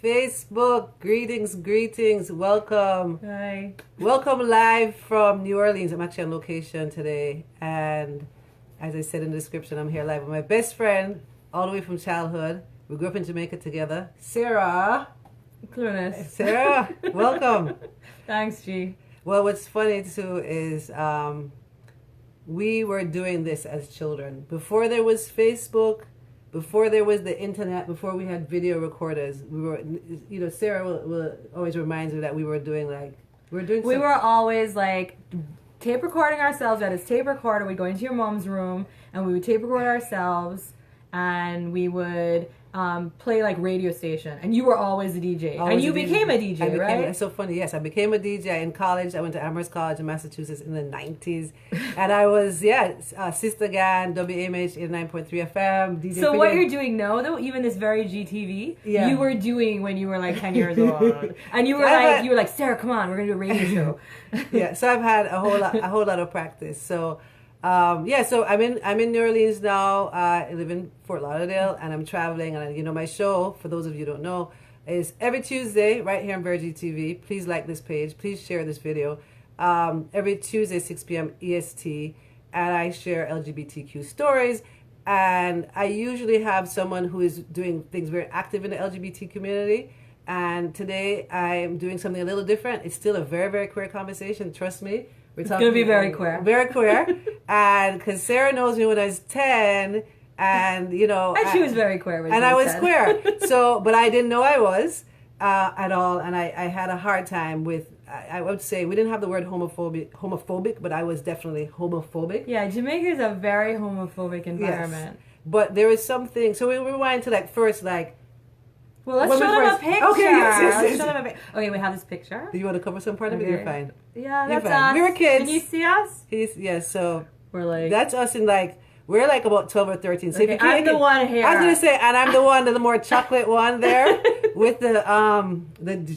Facebook. Greetings. Welcome. Hi. Welcome live from New Orleans. I'm actually on location today. And as I said in the description, I'm here live with my best friend, all the way from childhood. We grew up in Jamaica together. Sarah. Clueless. Sarah, welcome. Thanks, G. Well, what's funny too is we were doing this as children. Before there was Facebook, before there was the internet, before we had video recorders, we were, Sarah will always reminds me that we were doing We were always like tape recording ourselves. We had this tape recorder. We'd go into your mom's room and we would tape record ourselves and we would play like radio station, and you were always a DJ, and you became a DJ, right? It's so funny. Yes, I became a DJ in college. I went to Amherst College in Massachusetts in the 90s, and I was Sister Gan, WMH 89.3 FM. DJ. So what you're doing now, though, even this very GTV, you were doing when you were like 10 years old, and you were like, Sarah, come on, we're gonna do a radio show. Yeah, so I've had a whole lot of practice. So. So I'm in New Orleans now. I live in Fort Lauderdale, and I'm traveling. And my show, for those of you who don't know, is every Tuesday right here on Virgin TV. Please like this page. Please share this video. Every Tuesday, 6 p.m. EST, and I share LGBTQ stories. And I usually have someone who is doing things very active in the LGBT community. And today I'm doing something a little different. It's still a very, very queer conversation. Trust me. It's going to be very queer. Very queer. And because Sarah knows me when I was 10, and, And she was very queer. And I was queer. So, but I didn't know I was at all. And I had a hard time with, I would say, we didn't have the word homophobic, but I was definitely homophobic. Yeah, Jamaica is a very homophobic environment. Yes. But there is something, so we rewind to first. Well, let's show them a picture. Okay, yes. Show them a okay, we have this picture. Do you want to cover some part of it? You're fine. Yeah, You're that's fine. us. We were kids. Can you see us? So we're like... That's us in we're about 12 or 13. So okay, I'm the one here. I was going to say, and I'm the one, the more chocolate one there with the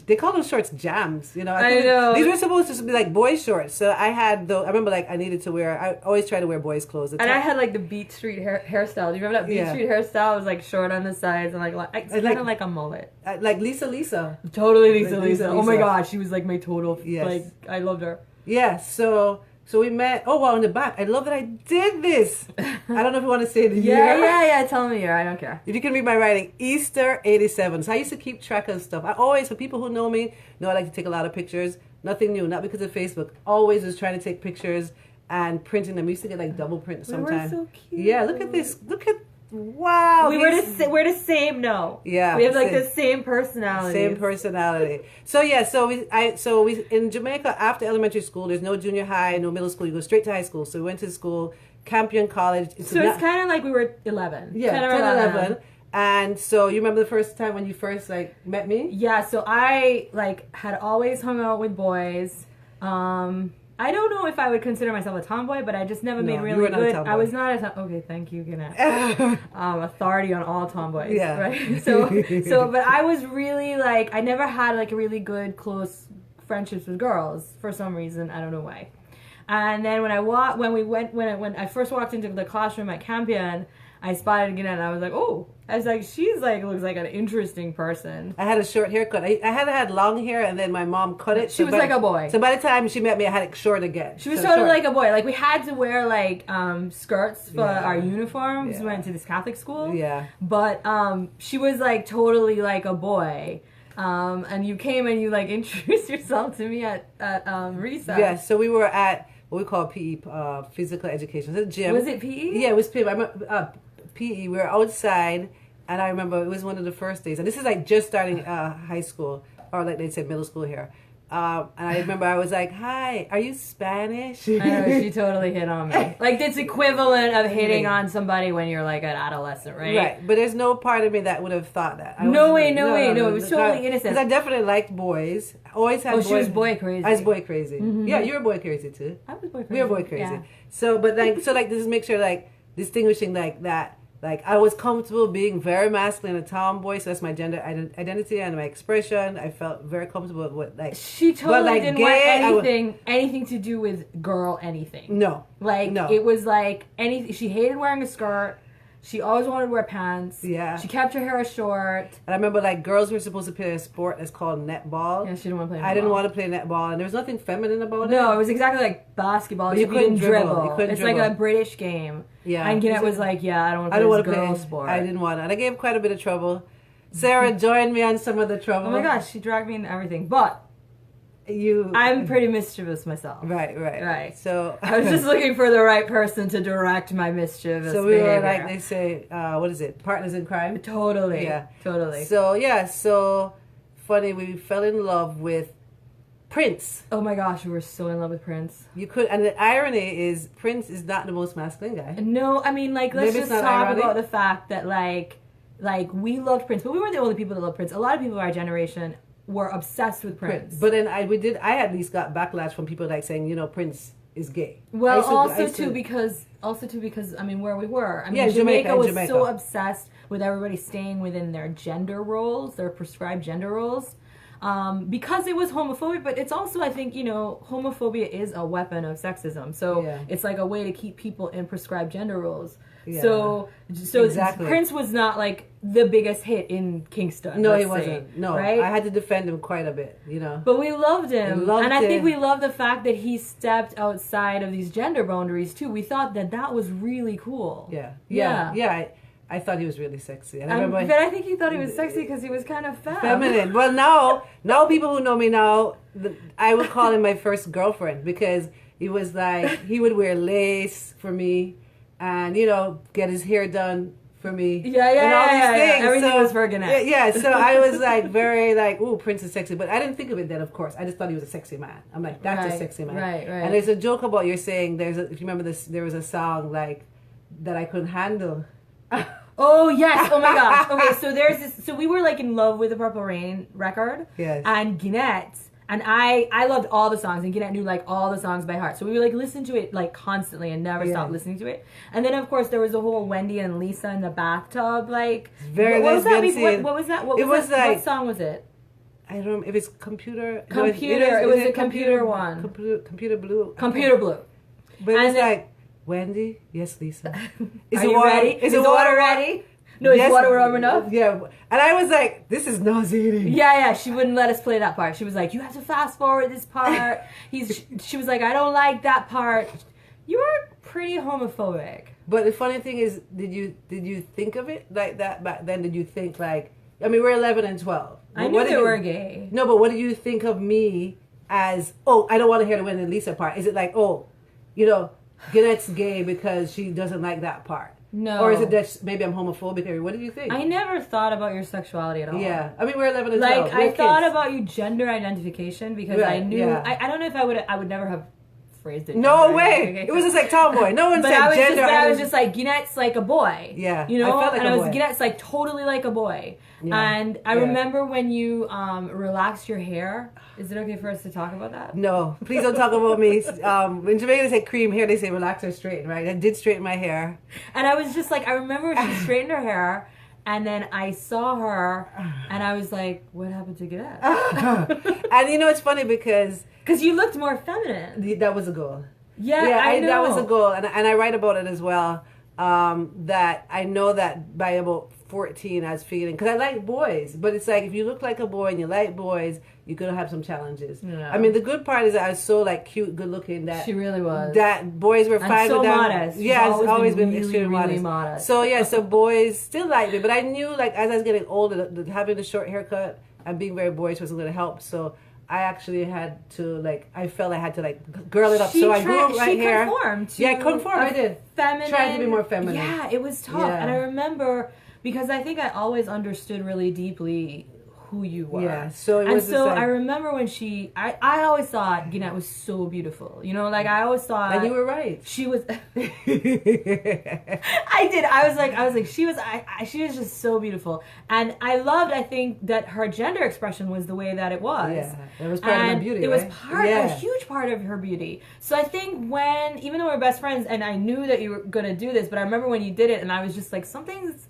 they call those shorts jams, I know. These were supposed to be like boys shorts. So I had I remember I needed to wear, I always try to wear boys clothes. And I had the Beat Street hairstyle. Do you remember that Beat Street hairstyle? It was short on the sides and it's kind of like a mullet. Like Lisa. Totally Lisa. Oh my God, she was my total, I loved her. Yeah, so we met. Oh wow, in the back. I love that I did this. I don't know if you want to say the year. Yeah. Tell me the year. I don't care. If you can read my writing, Easter '87. So I used to keep track of stuff. I always, for people who know me, know I like to take a lot of pictures. Nothing new, not because of Facebook. Always was trying to take pictures and printing them. We used to get double print sometimes. We were so cute. Yeah, look at this. Wow. We're the same. No. Yeah. We have the same personality. Same personality. So we in Jamaica after elementary school, there's no junior high, no middle school. You go straight to high school. So we went to school, Campion College. So it's kind of like we were 11. Yeah, 10 or 11. And so you remember the first time when you first met me? Yeah. So I had always hung out with boys. I don't know if I would consider myself a tomboy, but I just never made really good. I was not a tomboy. Okay, thank you, Gannett. Authority on all tomboys. Yeah. Right. But I was really I never had a really good close friendships with girls for some reason. I don't know why. And then when I first walked into the classroom at Campion, I spotted Gannett and I was like, oh. I was like, she's looks like an interesting person. I had a short haircut. I had long hair, and then my mom cut it. She was like a boy. So by the time she met me, I had it short again. She was totally like a boy. We had to wear skirts for our uniforms. Yeah. We went to this Catholic school. Yeah. But she was totally like a boy. And you came and you introduced yourself to me at recess. Yeah. So we were at what we call PE, physical education. The gym. Was it PE? Yeah, it was PE. PE. We were outside, and I remember it was one of the first days. And this is just starting high school, or they said middle school here. And I remember I was like, "Hi, are you Spanish?" I know, she totally hit on me. It's equivalent of hitting on somebody when you're an adolescent, right? Right. But there's no part of me that would have thought that. No way. It was totally innocent. Because I definitely liked boys. I always had boys. She was boy crazy. I was boy crazy. Mm-hmm. Yeah, you were boy crazy too. I was boy crazy. We were boy crazy. Yeah. So, but this make sure distinguishing that. I was comfortable being very masculine, a tomboy, so that's my gender identity and my expression. I felt very comfortable with She totally didn't want anything to do with girl anything. No. No. It was anything. She hated wearing a skirt. She always wanted to wear pants. Yeah. She kept her hair short. And I remember like girls were supposed to play a sport that's called netball. Yeah, she didn't want to play netball. I didn't want to play netball, and there was nothing feminine about it. No, it was exactly like basketball. But you couldn't dribble. It's like a British game. Yeah. And Ginette was like, yeah, I don't want to play this girl sport. I didn't want it. And I gave quite a bit of trouble. Sarah joined me on some of the trouble. Oh my gosh, she dragged me into everything. But I'm pretty mischievous myself. Right. So I was just looking for the right person to direct my mischievous So we behavior. were like, they say, what is it? Partners in crime? Totally. Yeah. Totally. So funny, we fell in love with Prince. Oh my gosh, we were so in love with Prince. And the irony is Prince is not the most masculine guy. No, I mean, like, let's just talk about the fact that, like, we loved Prince, but we weren't the only people that loved Prince. A lot of people of our generation were obsessed with Prince. But then I at least got backlash from people like saying, Prince is gay. Well, also too because I mean, where we were. I mean, Jamaica was so obsessed with everybody staying within their gender roles, their prescribed gender roles. Because it was homophobia, but it's also, I think, homophobia is a weapon of sexism. So it's like a way to keep people in prescribed gender roles. Yeah. So exactly. Prince was not like the biggest hit in Kingston. No, he wasn't. No, right? I had to defend him quite a bit, But we loved him. I think we loved the fact that he stepped outside of these gender boundaries too. We thought that was really cool. Yeah. I thought he was really sexy. And but I think he thought he was sexy because he was kind of feminine. Well, now people who know me now, I would call him my first girlfriend because he was like, he would wear lace for me and, get his hair done for me. Yeah. Everything was for Ginette. Yeah, so I was like very like, ooh, Prince is sexy. But I didn't think of it then, of course. I just thought he was a sexy man. I'm like, that's a sexy man. Right. And there's a joke about you're saying, if you remember this, there was a song like, that I couldn't handle. Oh yes! Oh my gosh! Okay, so there's this. So we were like in love with the Purple Rain record. Yes. And Ginette and I loved all the songs, and Ginette knew like all the songs by heart. So we would like listen to it like constantly and never stop listening to it. And then of course there was a whole Wendy and Lisa in the bathtub like. Very what was that? What was that? What song was it? I don't know if it's Computer. Computer. It was a computer one. Computer Blue. Computer Blue. But it was like. Wendy, yes, Lisa. Are you ready? Is the water ready? No, is the water warm enough? Yeah. And I was like, this is nauseating. Yeah. She wouldn't let us play that part. She was like, you have to fast forward this part. She was like, I don't like that part. You were pretty homophobic. But the funny thing is, did you think of it like that back then? Did you think like, I mean, we're 11 and 12. I knew they were gay. No, but what did you think of me as, I don't want to hear the Wendy and Lisa part. Is it like, Ginette's gay because she doesn't like that part? No. Or is it that maybe I'm homophobic? What do you think? I never thought about your sexuality at all. Yeah. I mean, we're 11 and 12. Like, I thought about you gender identification because I knew... Yeah. I don't know if I would never have phrased it. No way! It was just like tomboy. No one said gender. But I was just like, Ginette's like a boy. Yeah. I felt like a boy. Ginette's like totally like a boy. Yeah. And I remember when you relaxed your hair. Is it okay for us to talk about that? No, please don't talk about me. In Jamaica they say cream hair, they say relax or straighten, right? I did straighten my hair. And I was just like, I remember she straightened her hair, and then I saw her, and I was like, what happened to Ginette? And it's funny because you looked more feminine. That was a goal. Yeah, I know. That was a goal, and I write about it as well. That I know that by about 14 I was feeling, because I like boys, but it's like if you look like a boy and you like boys, you're gonna have some challenges. Yeah. I mean, the good part is that I was so like cute, good looking that she really was. That boys were fine so with that. modest. Yeah, it's always been really, extremely really modest. So boys still liked me, but I knew like as I was getting older, having the short haircut and being very boyish wasn't gonna help. So I actually had to I felt I had to girl it up. So I grew right hair. She conformed. I conformed. I did. Feminine. Trying to be more feminine. Yeah, it was tough. Yeah. And I remember because I think I always understood really deeply who you were. Yeah. So it was. I remember when I always thought Ginette was so beautiful. I always thought. And you were right. She was. I did. I was like, she was just so beautiful, and I think that her gender expression was the way that it was. Yeah, it was part of her beauty. It was a huge part of her beauty. So I think even though we were best friends, and I knew that you were gonna do this, but I remember when you did it, and I was just like, something's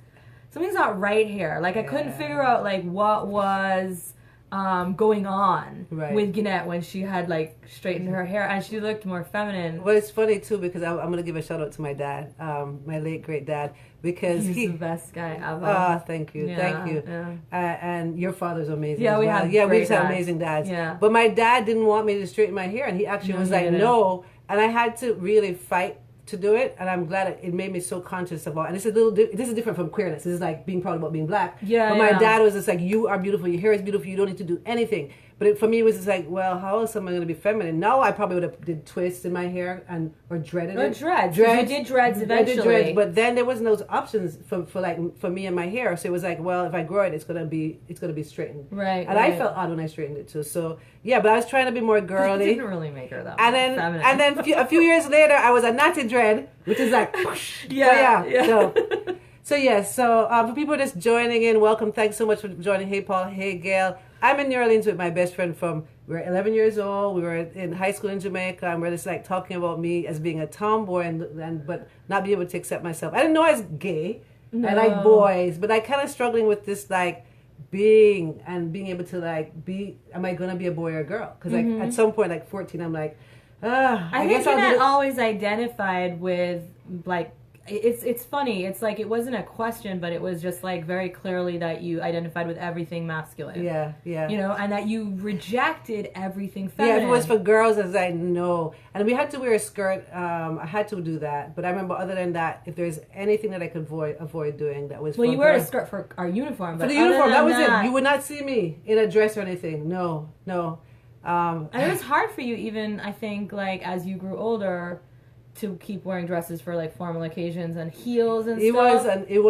not right here. I couldn't figure out what was going on Right. with Gannett when she had like straightened her hair and she looked more feminine. Well, it's funny too because I'm going to give a shout out to my dad, my late great dad, because He's he the best guy ever. Ah, thank you, Yeah, thank you. yeah. And your father's amazing. Yeah, as we well. have we great just had dads. amazing dads. Yeah. But my dad didn't want me to straighten my hair, and he actually No, was he like, didn't. no. And I had to really fight to do it, and I'm glad it made me so conscious about. And this is different from queerness. This is like being proud about being black. Yeah. But my yeah. dad was just like, you are beautiful. Your hair is beautiful. You don't need to do anything. But for me, it was just like, well, how else am I going to be feminine? Now I probably would have did twists in my hair or dreaded Or it. dreads. You did dreads eventually. I did dreads, but then there wasn't those options for me and my hair. So it was like, well, if I grow it, it's gonna be straightened. Right. And right. I felt odd when I straightened it too. So yeah, but I was trying to be more It girly. didn't really make her that feminine. And then a few years later, I was a natty dread, which is like, yeah. So for people just joining in, welcome. Thanks so much for joining. Hey, Paul. Hey, Gail. I'm in New Orleans with my best friend we were 11 years old. We were in high school in Jamaica, and we're just like talking about me as being a tomboy but not be able to accept myself. I didn't know I was gay. No. I like boys, but I kind of struggling with this like being able to like am I gonna be a boy or a girl? Because like at some point, like 14, I'm like, I think Jeanette always identified with like. It's funny. It's like it wasn't a question, but it was just like very clearly that you identified with everything masculine. Yeah, yeah. You know, and that you rejected everything feminine. Yeah, if it was for girls, I was like, no. And we had to wear a skirt. I had to do that. But I remember other than that, if there's anything that I could avoid doing, that was well, for you wear a girls. skirt for our uniform. But for the uniform, that was that, it. You would not see me in a dress or anything. No. And it was hard for you even, I think, like as you grew older, to keep wearing dresses for like formal occasions and heels and stuff. It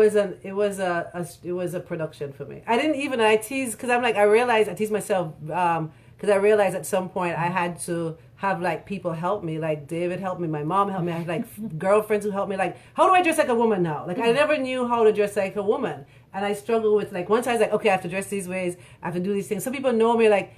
was a production for me. I didn't even, I tease, because I tease myself, because I realized at some point I had to have like people help me, like David helped me, my mom helped me, I had like girlfriends who helped me, like, how do I dress like a woman now? Like I never knew how to dress like a woman. And I struggle with like, once I was like, okay, I have to dress these ways, I have to do these things. Some people know me like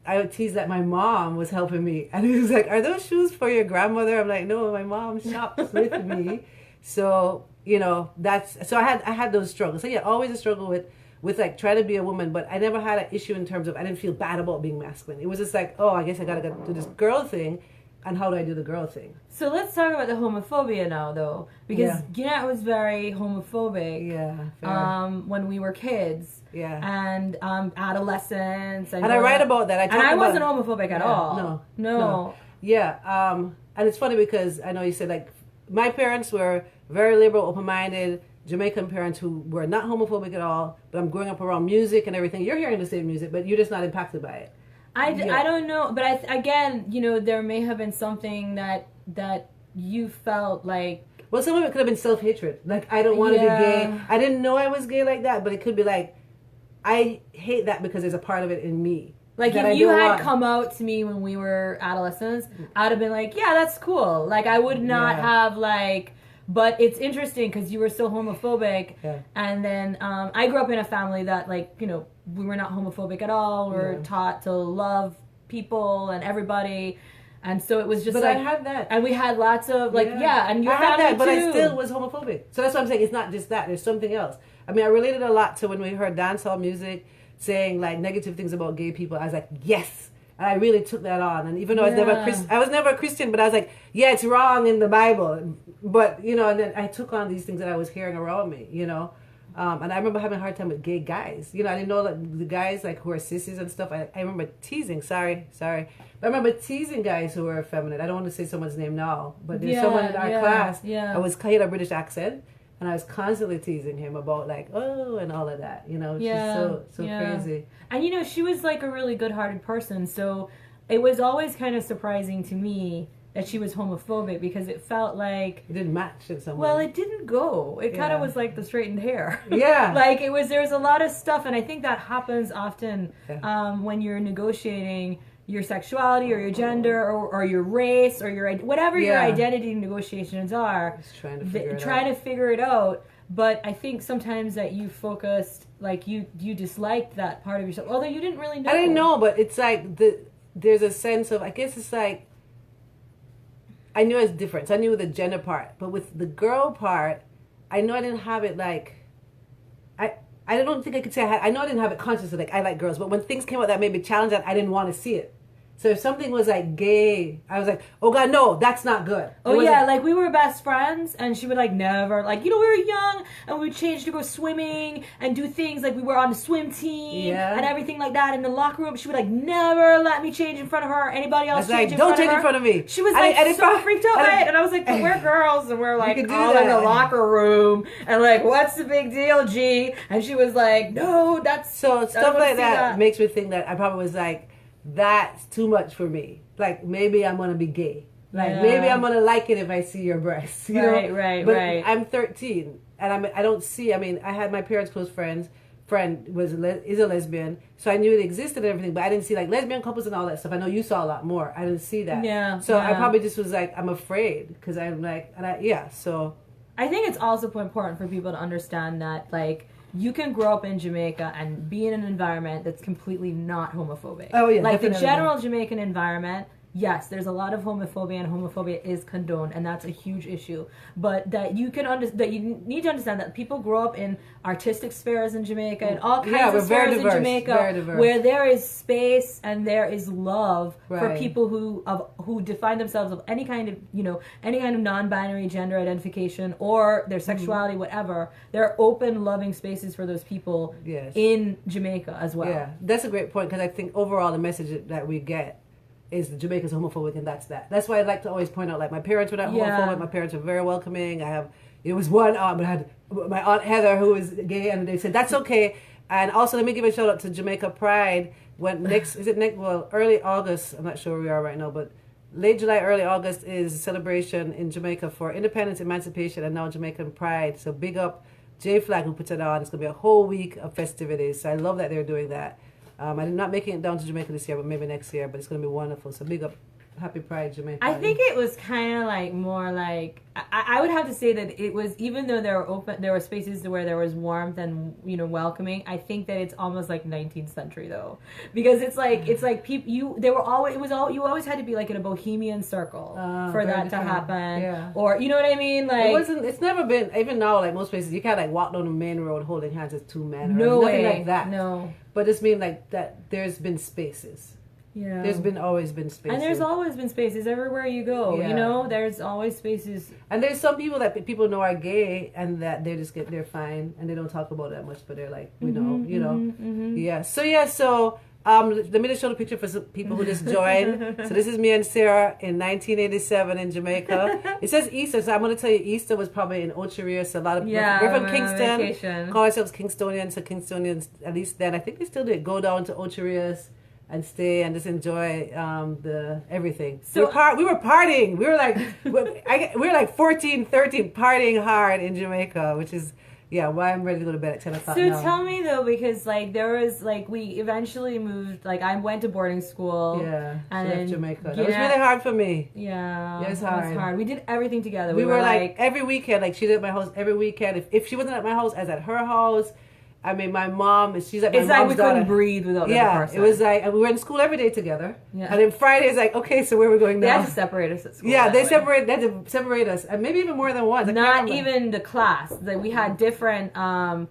I would tease that my mom was helping me, and he was like, "Are those shoes for your grandmother?" I'm like, "No, my mom shops with me." So I had those struggles. So yeah, always a struggle with like trying to be a woman, but I never had an issue in terms of I didn't feel bad about being masculine. It was just like, oh, I guess I gotta do this girl thing, and how do I do the girl thing? So let's talk about the homophobia now, though, because Gannett was very homophobic. Yeah. When we were kids. Yeah. And adolescence. And I write about that. I wasn't homophobic at all. No. Yeah. And it's funny because I know you said like my parents were very liberal, open-minded, Jamaican parents who were not homophobic at all. But I'm growing up around music and everything. You're hearing the same music, but you're just not impacted by it. I don't know, but again, there may have been something that you felt like. Well, some of it could have been self-hatred. Like, I don't want to be gay. I didn't know I was gay like that, but it could be like, I hate that because there's a part of it in me. Like, if you had come out to me when we were adolescents, I would have been like, yeah, that's cool. Like, I would not have, like... But it's interesting because you were so homophobic. Yeah. And then I grew up in a family that, like, we were not homophobic at all. We were taught to love people and everybody. And so it was just I had that. And we had lots of, like, and your I had that, too. but I still was homophobic. So that's what I'm saying. It's not just that. There's something else. I mean, I related a lot to when we heard dancehall music saying, like, negative things about gay people. I was like, yes. And I really took that on. And even though I was never a Christian, but I was like, yeah, it's wrong in the Bible. But, and then I took on these things that I was hearing around me, And I remember having a hard time with gay guys. I didn't know that the guys, like, who are sissies and stuff. I remember teasing, sorry. But I remember teasing guys who were effeminate. I don't want to say someone's name now. But there's someone in our class. Yeah. He had a British accent. And I was constantly teasing him about, like, oh, and all of that. Just so crazy. And, she was, like, a really good-hearted person. So it was always kind of surprising to me that she was homophobic because it felt like... It didn't match in some way. Well, it didn't go. It kind of was like the straightened hair. Yeah. Like, there was a lot of stuff, and I think that happens often when you're negotiating your sexuality or your gender or your race or whatever your identity negotiations are. Just trying to figure it out. But I think sometimes that you focused, like, you disliked that part of yourself, although you didn't really know. I didn't know, but it's like there's a sense of, I guess it's like, I knew it's different. I knew the gender part, but with the girl part, I know I didn't have it like, I I don't think I could say I know I didn't have it consciously, like I like girls, but when things came out that made me challenge that, I didn't want to see it. So if something was like gay, I was like, oh God, no, that's not good. Oh yeah, like we were best friends, and she would like never, like, you know, we were young, and we would change to go swimming and do things, like we were on the swim team and everything like that in the locker room. She would like never let me change in front of her, anybody else change in front of her. Don't change in front of me. She was like so freaked out by it, and I was like, but we're girls, and we're like all in the locker room, and like, what's the big deal, G? And she was like, no, that's... So stuff like that makes me think that I probably was like, that's too much for me. Like, maybe I'm gonna be gay. Like, maybe I'm gonna like it if I see your breasts. You know? But I'm 13, and I don't see. I mean, I had my parents' close friend is a lesbian, so I knew it existed and everything, but I didn't see like lesbian couples and all that stuff. I know you saw a lot more. I didn't see that. So I probably just was like, I'm afraid because I'm like, So I think it's also important for people to understand that, like, you can grow up in Jamaica and be in an environment that's completely not homophobic. Oh yeah, like the general Jamaican environment. Yes, there's a lot of homophobia, and homophobia is condoned, and that's a huge issue. But that you need to understand that people grow up in artistic spheres in Jamaica and all kinds of spheres in Jamaica where there is space and there is love for people who define themselves of any kind of non-binary gender identification or their sexuality, whatever. There are open, loving spaces for those people in Jamaica as well. Yeah, that's a great point, because I think overall the message that we get is the Jamaica's homophobic, and that's that. That's why I like to always point out, like, my parents were not homophobic. My parents were very welcoming. It was one aunt, but I had my Aunt Heather, who was gay, and they said that's okay. And also, let me give a shout out to Jamaica Pride. Early August. I'm not sure where we are right now, but late July, early August is a celebration in Jamaica for independence, emancipation, and now Jamaican Pride. So big up J Flag, who puts it on. It's gonna be a whole week of festivities. So I love that they're doing that. I'm not making it down to Jamaica this year, but maybe next year. But it's going to be wonderful. So big up, happy Pride, Jamaica. I think it was kind of like more like I would have to say that it was, even though there were spaces where there was warmth and welcoming. I think that it's almost like 19th century though, because it's like people you always had to be like in a bohemian circle for that to happen, or you know what I mean? Like it's never been, even now, like most places you can't like walk down the main road holding hands as two men. No nothing way. Like that. No. But it's mean like that. There's been spaces. Yeah. There's always been spaces. And there's always been spaces everywhere you go. Yeah. There's always spaces. And there's some people that people know are gay and that they're fine and they don't talk about it that much, but they're like, we know. Yeah. So let me just show the picture for some people who just joined. So this is me and Sarah in 1987 in Jamaica. It says Easter, so I'm going to tell you Easter was probably in Ocho Rios. So a lot of we're from Kingston. Vacation. Call ourselves Kingstonians. So Kingstonians, at least then, I think they still did go down to Ocho Rios and stay and just enjoy the everything. So we were partying. We were like we were like 14, 13, partying hard in Jamaica, which is why I'm ready to go to bed at 10 o'clock So now. tell me though, because like there was like we eventually moved. Like I went to boarding school. Yeah, and left Jamaica. That was really hard for me. Yeah, it was hard. We did everything together. We were like every weekend. Like she did at my house every weekend. If she wasn't at my house, I was at her house. I mean, my mom, she's at my mom's daughter. It's like we couldn't breathe without the other person. It was like, and we were in school every day together. Yeah. And then Friday is like, okay, so where are we going now? They had to separate us at school. Yeah, they had to separate us. And maybe even more than once. Not even the class. Like, we had different, what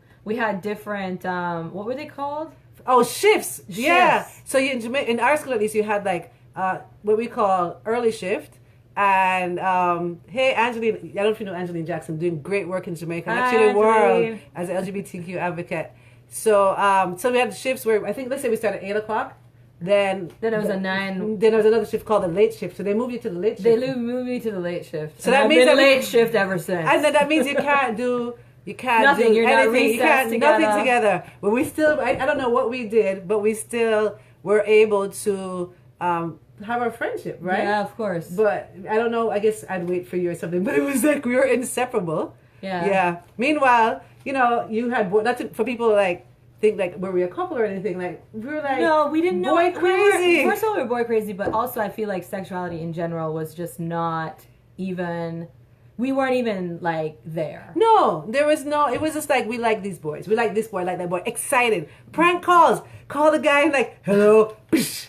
were they called? Oh, shifts. Yeah. So in our school, at least, you had like, what we call early shift. And hey, Angeline, I don't know if you know Angeline Jackson, doing great work in Jamaica, and actually the world as an LGBTQ advocate. So we had shifts where I think, let's say we started at 8 o'clock. Then it was a 9. Then there was another shift called the late shift. So they moved you to the late shift. They moved me to the late shift. So that means been late shift ever since. And then that means you can't do nothing. You're anything. You can't nothing together. But we still, I don't know what we did, but we still were able to have our friendship, right? Yeah, of course. But I don't know, I guess I'd wait for you or something. But it was like we were inseparable. Yeah. Meanwhile, you had for people like think like were we a couple or anything, like we were like we didn't know boy crazy. First of all, we were boy crazy, but also I feel like sexuality in general was just not even. We weren't even like there. No, there was no. It was just like we like these boys. We like this boy, like that boy. Excited. Prank calls. Call the guy and like, hello.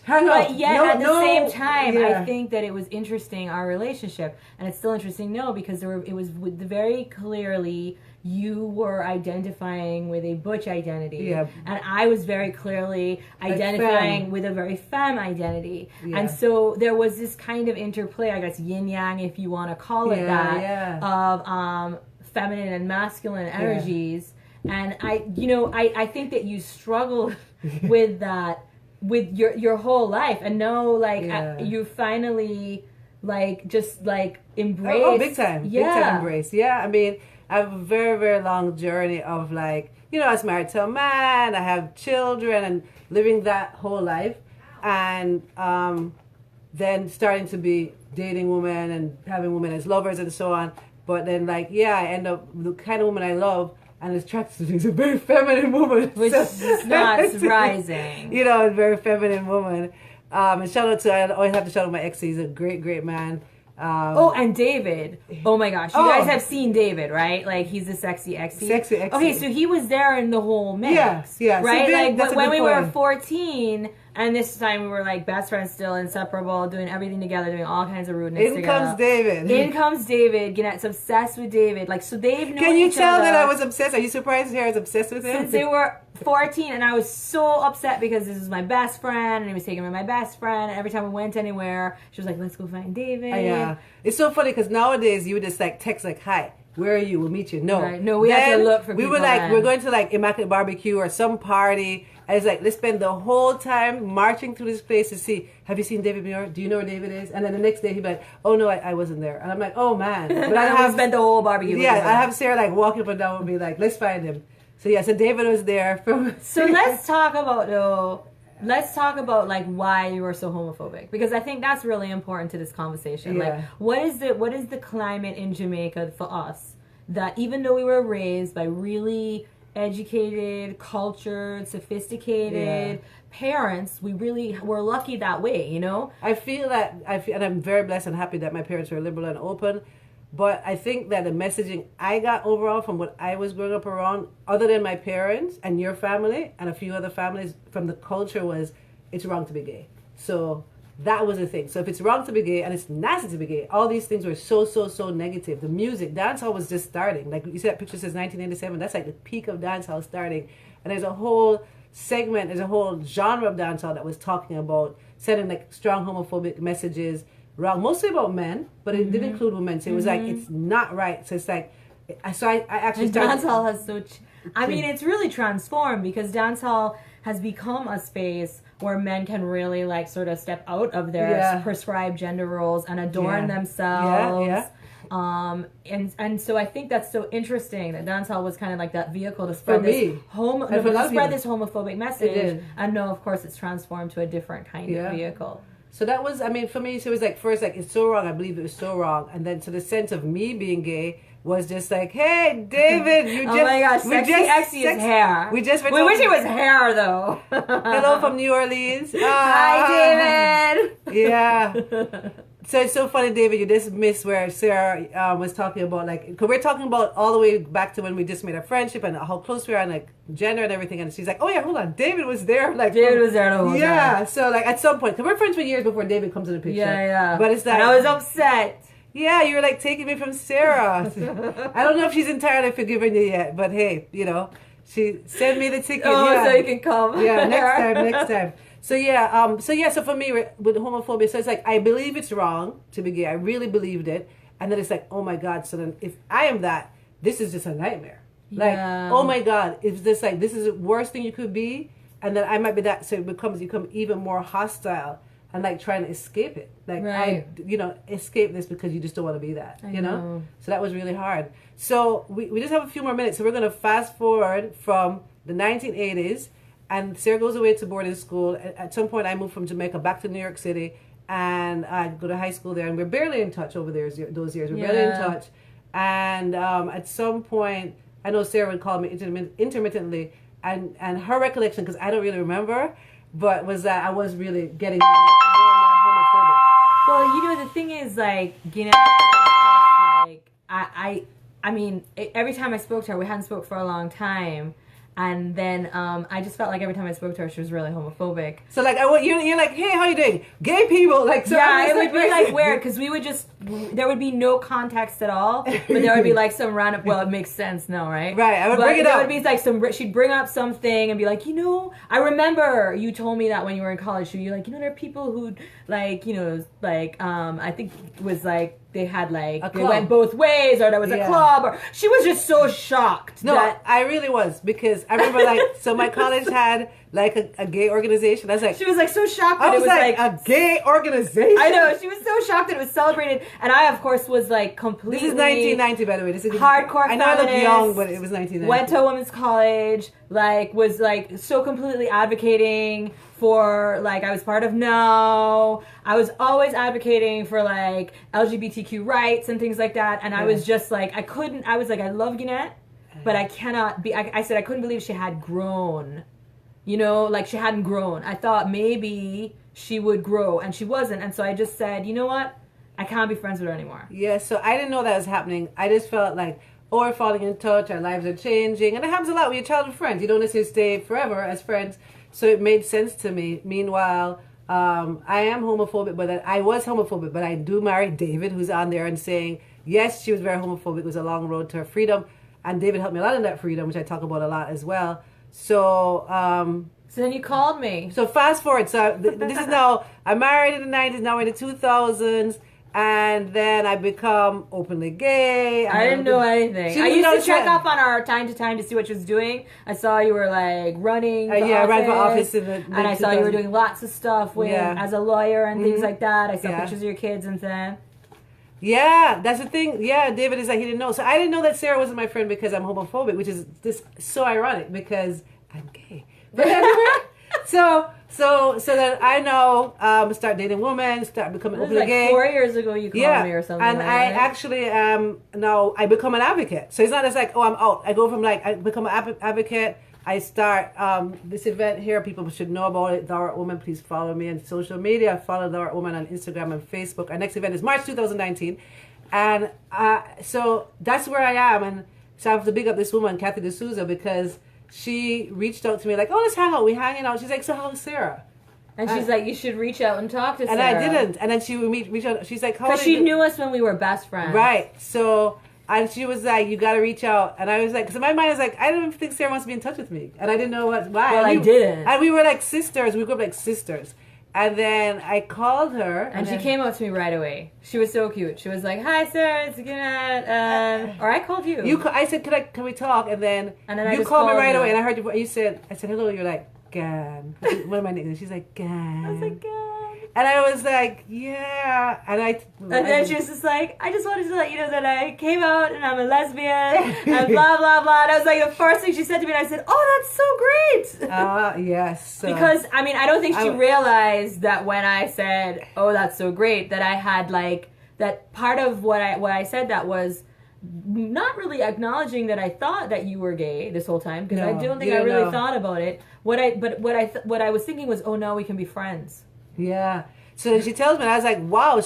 Hang up. But yet at the same time, I think that it was interesting, our relationship, and it's still interesting now because it was very clearly you were identifying with a butch identity, Yeah. and I was very clearly identifying with a very femme identity. Yeah. And so there was this kind of interplay, I guess yin yang, if you want to call it that, of feminine and masculine energies. And I think that you struggled with that with your whole life, and now you finally just embrace. Big time embrace. Yeah, I mean, I have a very, very long journey of I was married to a man, I have children, and living that whole life, and then starting to be dating women and having women as lovers and so on. But then I end up the kind of woman I love and is attracted to is a very feminine woman. Which is not surprising. A very feminine woman. And shout out I always have to shout out my ex. He's a great, great man. And David. Oh my gosh. You guys have seen David, right? He's a sexy exy. Sexy exy. Okay, so he was there in the whole mix. Yeah. Right? So when we were 14, and this time we were best friends still, inseparable, doing everything together, doing all kinds of rudeness together. In comes David. Ganette's obsessed with David. So they've known each other. Can you tell that I was obsessed? Are you surprised to hear I was obsessed with him? Since they were 14, and I was so upset because this is my best friend, and he was taking me my best friend, and every time we went anywhere, she was like, let's go find David. Yeah. It's so funny because nowadays you would just text hi, where are you? We'll meet you. No. Right. No, we have to look for people. We were we're going to Immaculate Barbecue or some party. And it's let's spend the whole time marching through this place to see, have you seen David Muir? Do you know where David is? And then the next day he'd be like, oh no, I wasn't there. And I'm like, oh man. But I have spent the whole barbecue. Yeah, I have Sarah walking up and down and be like, let's find him. So so David was there. So let's talk about why you were so homophobic, because I think that's really important to this conversation. Yeah. What is the climate in Jamaica for us that even though we were raised by really educated, cultured, sophisticated parents, we're lucky that way, I feel and I'm very blessed and happy that my parents were liberal and open. But I think that the messaging I got overall from what I was growing up around, other than my parents and your family and a few other families, from the culture was, it's wrong to be gay. So that was the thing. So if it's wrong to be gay and it's nasty to be gay, all these things were so negative. The music, dancehall was just starting. You see that picture says 1987. That's the peak of dancehall starting. And there's a whole segment, there's a whole genre of dancehall that was talking about sending strong homophobic messages, wrong, mostly about men, but it did include women. So it was it's not right. So it's so I actually started. Dancehall has it's really transformed, because dancehall has become a space where men can really sort of step out of their prescribed gender roles and adorn themselves. And so I think that's so interesting that dancehall was kind of that vehicle to spread this homophobic message. And no, of course, it's transformed to a different kind of vehicle. So that was, for me, so it was first, it's so wrong, I believe it was so wrong. And then, so the sense of me being gay was just hey, David, you just... Oh my gosh, sexy is hair. We wish it was hair, though. Hello from New Orleans. Hi, David. Yeah. So it's so funny, David, you just missed where Sarah was talking about, because we're talking about all the way back to when we just made a friendship and how close we are and, gender and everything. And she's like, oh, yeah, hold on. David was there. David was there the whole time. Yeah. So, at some point, because we're friends for years before David comes in the picture. Yeah. But it's and I was upset. Yeah, you were taking me from Sarah. I don't know if she's entirely forgiven you yet, but hey, she sent me the ticket. Oh, so you can come. Yeah, next time. So for me with homophobia, so it's I believe it's wrong to be gay. I really believed it, and then it's oh my God. So then if I am that, this is just a nightmare. Oh my God, it's just this is the worst thing you could be, and then I might be that. So you become even more hostile and trying to escape it. Escape this because you just don't want to be that. I know. So that was really hard. So we just have a few more minutes. So we're gonna fast forward from the 1980s. And Sarah goes away to boarding school. At some point, I moved from Jamaica back to New York City, and I go to high school there. And we're barely in touch over there those years. We're barely in touch. And at some point, I know Sarah would call me intermittently, and her recollection, because I don't really remember, but was that I was really getting more homophobic. Well, the thing is, every time I spoke to her, we hadn't spoke for a long time. And then I just felt like every time I spoke to her, she was really homophobic. So like, you're like, hey, how you doing? Gay people, like, so yeah, it would be like weird because we would there would be no context at all, but there would be like some random. Well, it makes sense now, right? Right, I would bring it up. There would be like she'd bring up something and be like, I remember you told me that when you were in college. So you're like, there are people who like, I think it was like. They had like they went both ways, or there was a club, or she was just so shocked. No, I really was, because I remember like so my college had like a gay organization. I was like, she was like so shocked that I was it was like a gay organization. I know, she was so shocked that it was celebrated, and I of course was like completely. This is 1990, by the way. This is hardcore. I know I look young, but it was 1990. Went to a women's college, like was like so completely advocating for like I was part of No. I was always advocating for like LGBTQ rights and things like that, and I was just like I was like I love Gannett, but I cannot be. I said I couldn't believe she had grown, like she hadn't grown. I thought maybe she would grow, and she wasn't, and so I just said, you know what, I can't be friends with her anymore. Yeah, so I didn't know that was happening. I just felt like, we're falling in touch, our lives are changing, and it happens a lot with your childhood friends. You don't necessarily stay forever as friends. So it made sense to me. Meanwhile, I am homophobic, but I was homophobic, but I do marry David, who's on there and saying, yes, she was very homophobic. It was a long road to her freedom. And David helped me a lot in that freedom, which I talk about a lot as well. So then you called me. So fast forward. So this is now, I'm married in the 90s, now in the 2000s. And then I become openly gay. I didn't know anything. I used to check up on her time to time to see what she was doing. I saw you were like running. I ran for office in the and I saw you were doing lots of stuff as a lawyer and things like that. I saw pictures of your kids and then. Yeah, that's the thing. Yeah, David is like, he didn't know. So I didn't know that Sarah wasn't my friend because I'm homophobic, which is just so ironic because I'm gay. But anyway, so then I know start dating women, start becoming openly gay. Like 4 years ago you called me or something. And I actually now I become an advocate. So it's not just like, I'm out. I go from like I become an advocate. I start this event here. People should know about it. The Art Woman. Please follow me on social media. I follow The Art Woman on Instagram and Facebook. Our next event is March 2019, and so that's where I am. And so I have to big up this woman, Kathy D'Souza, because she reached out to me like, let's hang out. We hanging out. She's like, so how's Sarah? And she's like, you should reach out and talk to Sarah. And I didn't. And then she would reach out. She's like, because she knew us when we were best friends. Right. So, and she was like, you got to reach out. And I was like, so my mind is like, I don't even think Sarah wants to be in touch with me. And I didn't know why. Well, I didn't. And we were like sisters. We grew up like sisters. And then I called her. And she came up to me right away. She was so cute. She was like, hi, Sarah, it's Gannett. Or I called you. I said, can we talk? And then I you called me right away. And I heard you said, I said, hello. You're like, Gan. One of my nicknames. She's like, Gan. I was like, Gan. And I was like, yeah. And then she was just like, I just wanted to let you know that I came out and I'm a lesbian and blah, blah, blah. And I was like, the first thing she said to me, and I said, oh, that's so great. Yes. Because, I mean, I don't think she realized that when I said, oh, that's so great, that I had like, that part of what I said that was not really acknowledging that I thought that you were gay this whole time, because I don't think I really thought about it. What I was thinking was, oh no, we can be friends. Yeah. So then she tells me, and I was like, wow.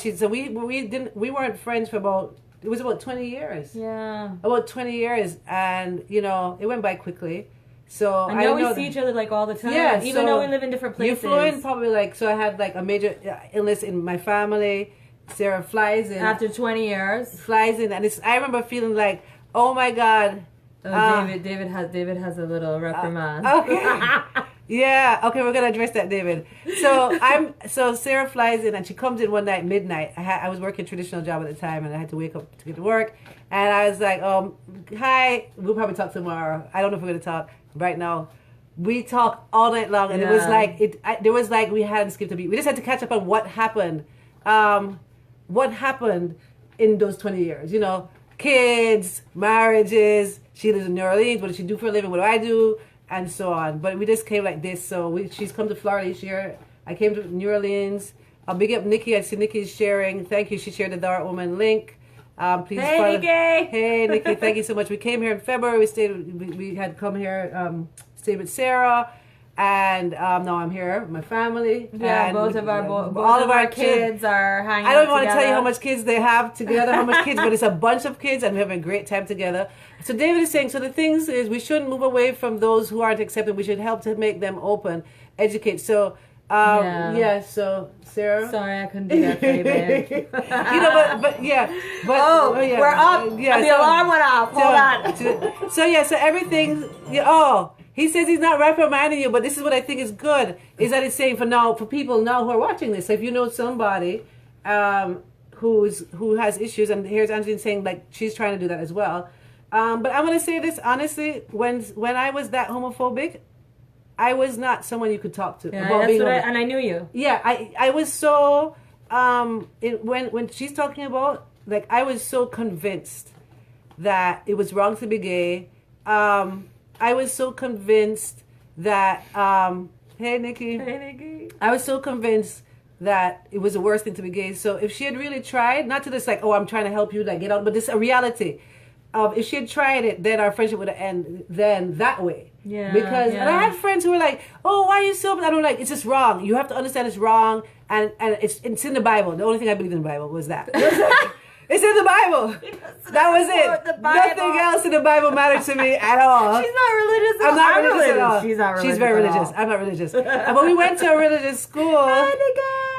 We weren't friends for about 20 years. Yeah. About 20 years, and it went by quickly. So I know we see each other like all the time. Yeah. Even though we live in different places. You flew in probably like, so I had like a major illness in my family. Sarah flies in after 20 years. Flies in, and I remember feeling like, oh my God. David has a little reprimand. Okay. Yeah, okay, we're gonna address that, David. So Sarah flies in, and she comes in one night, midnight. I was working a traditional job at the time, and I had to wake up to get to work. And I was like, hi, we'll probably talk tomorrow. I don't know if we're gonna talk right now. We talk all night long, and it was like we hadn't skipped a beat. We just had to catch up on what happened. What happened in those 20 years? Kids, marriages. She lives in New Orleans. What does she do for a living? What do I do? And so on. But we just came like this. So she's come to Florida this year. I came to New Orleans. I'll big up Nikki. I see Nikki's sharing. Thank you. She shared the Art Woman link. Please follow. Nikki. Hey, Nikki. Thank you so much. We came here in February. We had come here, stayed with Sarah. And now I'm here with my family. Yeah, and both of all of our kids are hanging out I don't want to together. tell you how much kids they have together, how much kids, but it's a bunch of kids and we're having a great time together. So David is saying, so the things is we shouldn't move away from those who aren't accepted. We should help to make them open, educate. So, so Sarah. Sorry, I couldn't do that for you, babe. but yeah. We're up. Yeah, the alarm went off. Hold on. So everything, he says he's not reprimanding you, but this is what I think is good, is that it's saying for people now who are watching this, if you know somebody who has issues, and here's Angeline saying like she's trying to do that as well. But I'm going to say this honestly, when I was that homophobic, I was not someone you could talk to about being homophobic. And I knew you. Yeah, I was so, when she's talking about, like, I was so convinced that it was wrong to be gay. I was so convinced that, hey Nikki. I was so convinced that it was the worst thing to be gay. So if she had really tried, not to just like, oh, I'm trying to help you like get out, but this is a reality. If she had tried it, then our friendship would have ended then that way. Yeah. Because and I had friends who were like, oh, why are you so? I don't like. It's just wrong. You have to understand it's wrong, and it's in the Bible. The only thing I believed in the Bible was that. It's in the Bible. That was it. Nothing else in the Bible mattered to me at all. She's not religious. I'm not religious at all. She's not religious. She's very religious. I'm not religious. But we went to a religious school.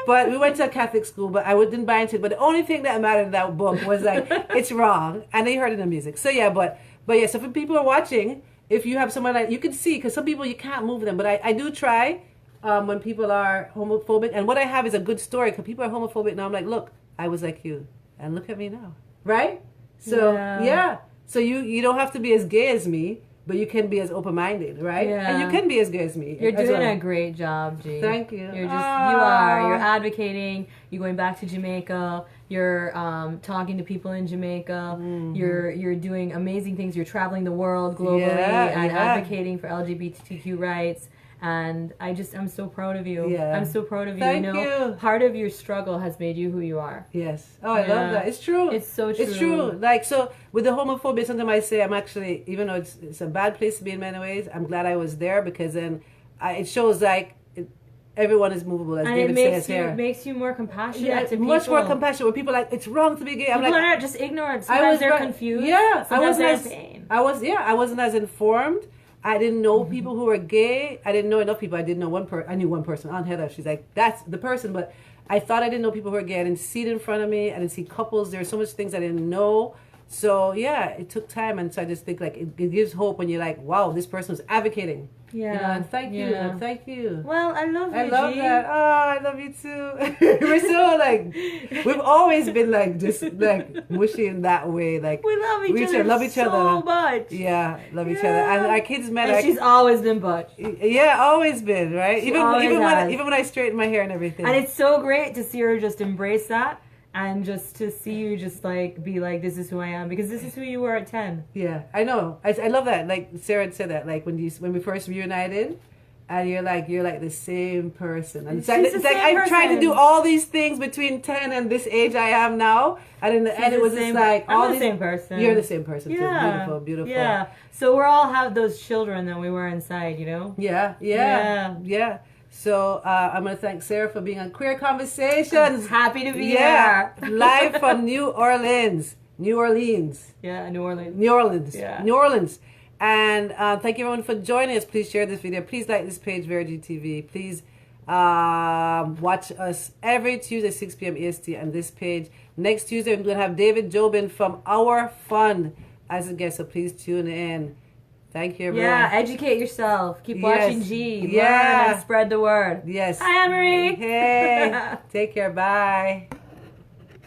But we went to a Catholic school, but I didn't buy into it. But the only thing that mattered in that book was like, it's wrong. And they heard it in the music. So yeah, but yeah, so for people who are watching, if you have someone like, you can see, because some people you can't move them. But I do try when people are homophobic. And what I have is a good story, because people are homophobic now. I'm like, look, I was like you. And look at me now. Right? So yeah. So you don't have to be as gay as me, but you can be as open-minded, right? Yeah. And you can be as gay as me. You're doing a great job, G. Thank you. You are. You're advocating. You're going back to Jamaica. You're talking to people in Jamaica. Mm-hmm. You're doing amazing things. You're traveling the world globally and advocating for LGBTQ rights. And I'm so proud of you. Yeah. I'm so proud of you. Thank you. Part of your struggle has made you who you are. Yes. Oh, I love that. It's true. It's so true. It's true. Like, so with the homophobia, sometimes I say I'm actually, even though it's a bad place to be in many ways, I'm glad I was there, because then it shows like everyone is movable, as David says here. It makes you more compassionate to people. Much more compassionate. When people are like, it's wrong to be gay. I'm people like, are not just ignorant. Sometimes they're confused. Yeah. Sometimes they're in pain. I wasn't as informed. I didn't know people who were gay. I didn't know enough people. I didn't know one person. I knew one person, Aunt Heather. She's like, that's the person. But I thought I didn't know people who were gay. I didn't see it in front of me. I didn't see couples. There were so much things I didn't know. So yeah, it took time. And so I just think like it gives hope when you're like, wow, this person was advocating. Yeah. You know, and thank you. Well, I love you. I love that. Oh, I love you too. We're so like, we've always been like just like mushy in that way. Like we love each other. Love each other so much. Yeah, love each other. And our kids met. And she's always been butch. Yeah, always been, right? Even when I straighten my hair and everything. And it's so great to see her just embrace that. And just to see you just like be like, this is who I am, because this is who you were at 10. Yeah, I know. I love that. Like Sarah said that, like when we first reunited, and you're like the same person. And it's like I'm trying to do all these things between 10 and this age I am now, and in the end it was just like I'm the same person. You're the same person too. Beautiful. Yeah. So we're all have those children that we were inside, you know. Yeah. So I'm going to thank Sarah for being on Queer Qonversations. I'm happy to be here. Live from New Orleans. Yeah, New Orleans. Yeah. New Orleans. And thank you everyone for joining us. Please share this video. Please like this page, Verity TV. Please watch us every Tuesday, 6 p.m. EST on this page. Next Tuesday, we're going to have David Jobin from Our Fund as a guest. So please tune in. Thank you, everyone. Yeah, educate yourself. Keep watching G. Learn and spread the word. Yes. Hi, Anne-Marie. Hey. Take care. Bye.